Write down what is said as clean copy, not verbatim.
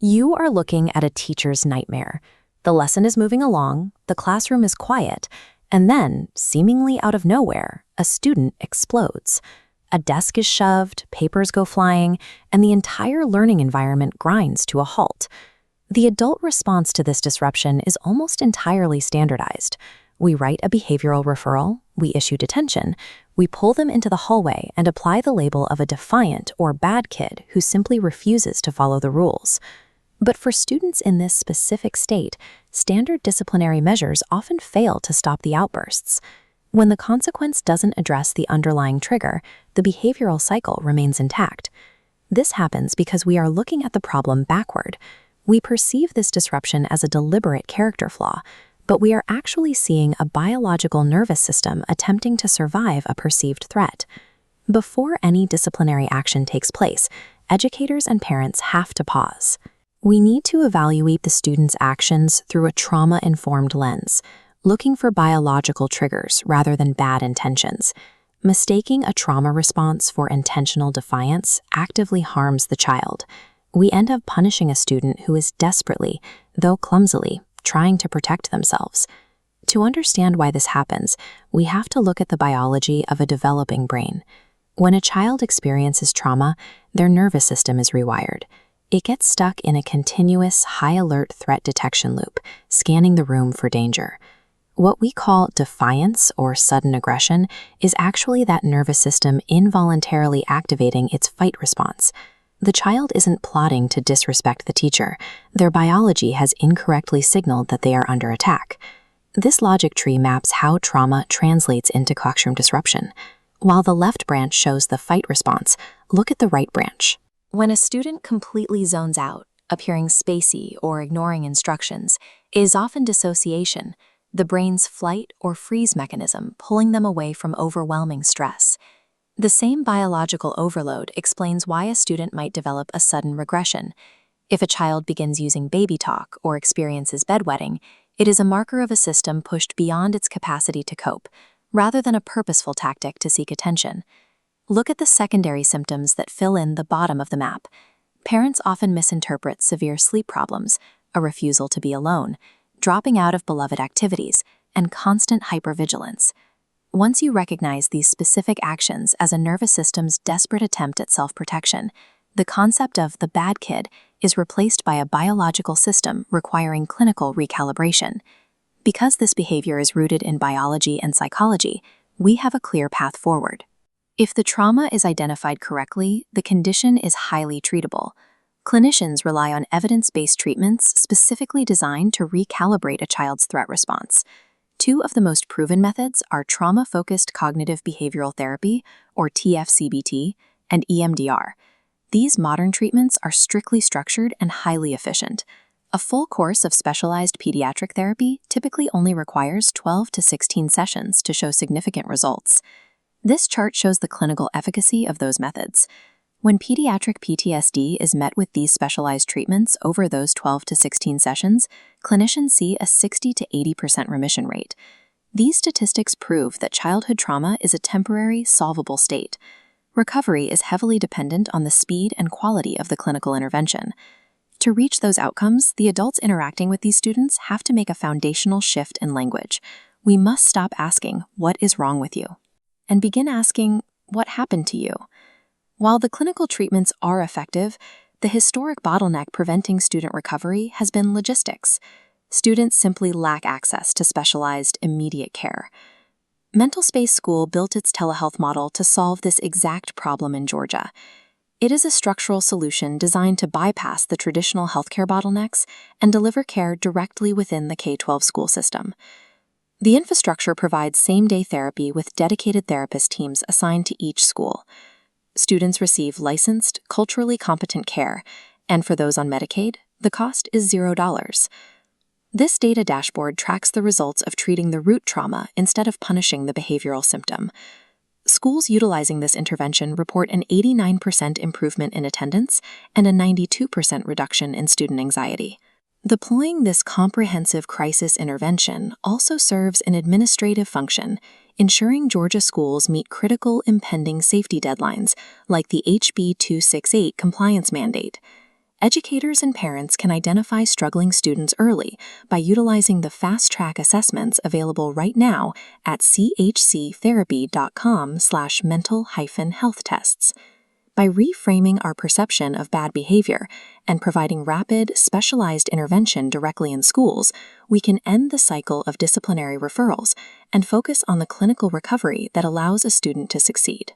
You are looking at a teacher's nightmare. The lesson is moving along, the classroom is quiet, and then, seemingly out of nowhere, a student explodes. A desk is shoved, papers go flying, and the entire learning environment grinds to a halt. The adult response to this disruption is almost entirely standardized. We write a behavioral referral, we issue detention, we pull them into the hallway and apply the label of a defiant or bad kid who simply refuses to follow the rules. But for students in this specific state, standard disciplinary measures often fail to stop the outbursts. When the consequence doesn't address the underlying trigger, the behavioral cycle remains intact. This happens because we are looking at the problem backward. We perceive this disruption as a deliberate character flaw, but we are actually seeing a biological nervous system attempting to survive a perceived threat. Before any disciplinary action takes place, educators and parents have to pause. We need to evaluate the student's actions through a trauma-informed lens, looking for biological triggers rather than bad intentions. Mistaking a trauma response for intentional defiance actively harms the child. We end up punishing a student who is desperately, though clumsily, trying to protect themselves. To understand why this happens, we have to look at the biology of a developing brain. When a child experiences trauma, their nervous system is rewired. It gets stuck in a continuous, high-alert threat detection loop, scanning the room for danger. What we call defiance or sudden aggression is actually that nervous system involuntarily activating its fight response. The child isn't plotting to disrespect the teacher. Their biology has incorrectly signaled that they are under attack. This logic tree maps how trauma translates into classroom disruption. While the left branch shows the fight response, look at the right branch. When a student completely zones out, appearing spacey or ignoring instructions, it is often dissociation, the brain's flight or freeze mechanism pulling them away from overwhelming stress. The same biological overload explains why a student might develop a sudden regression. If a child begins using baby talk or experiences bedwetting, it is a marker of a system pushed beyond its capacity to cope, rather than a purposeful tactic to seek attention. Look at the secondary symptoms that fill in the bottom of the map. Parents often misinterpret severe sleep problems, a refusal to be alone, dropping out of beloved activities, and constant hypervigilance. Once you recognize these specific actions as a nervous system's desperate attempt at self-protection, the concept of the bad kid is replaced by a biological system requiring clinical recalibration. Because this behavior is rooted in biology and psychology, we have a clear path forward. If the trauma is identified correctly, the condition is highly treatable. Clinicians rely on evidence-based treatments specifically designed to recalibrate a child's threat response. Two of the most proven methods are trauma-focused cognitive behavioral therapy, or TF-CBT, and EMDR. These modern treatments are strictly structured and highly efficient. A full course of specialized pediatric therapy typically only requires 12 to 16 sessions to show significant results. This chart shows the clinical efficacy of those methods. When pediatric PTSD is met with these specialized treatments over those 12 to 16 sessions, clinicians see a 60 to 80% remission rate. These statistics prove that childhood trauma is a temporary, solvable state. Recovery is heavily dependent on the speed and quality of the clinical intervention. To reach those outcomes, the adults interacting with these students have to make a foundational shift in language. We must stop asking, "What is wrong with you?" and begin asking, "What happened to you?" While the clinical treatments are effective, the historic bottleneck preventing student recovery has been logistics. Students simply lack access to specialized, immediate care. MentalSpace School built its telehealth model to solve this exact problem in Georgia. It is a structural solution designed to bypass the traditional healthcare bottlenecks and deliver care directly within the K-12 school system. The infrastructure provides same-day therapy with dedicated therapist teams assigned to each school. Students receive licensed, culturally competent care, and for those on Medicaid, the cost is $0. This data dashboard tracks the results of treating the root trauma instead of punishing the behavioral symptom. Schools utilizing this intervention report an 89% improvement in attendance and a 92% reduction in student anxiety. Deploying this comprehensive crisis intervention also serves an administrative function, ensuring Georgia schools meet critical impending safety deadlines like the HB 268 compliance mandate. Educators and parents can identify struggling students early by utilizing the fast-track assessments available right now at chctherapy.com/mental-health tests. By reframing our perception of bad behavior and providing rapid, specialized intervention directly in schools, we can end the cycle of disciplinary referrals and focus on the clinical recovery that allows a student to succeed.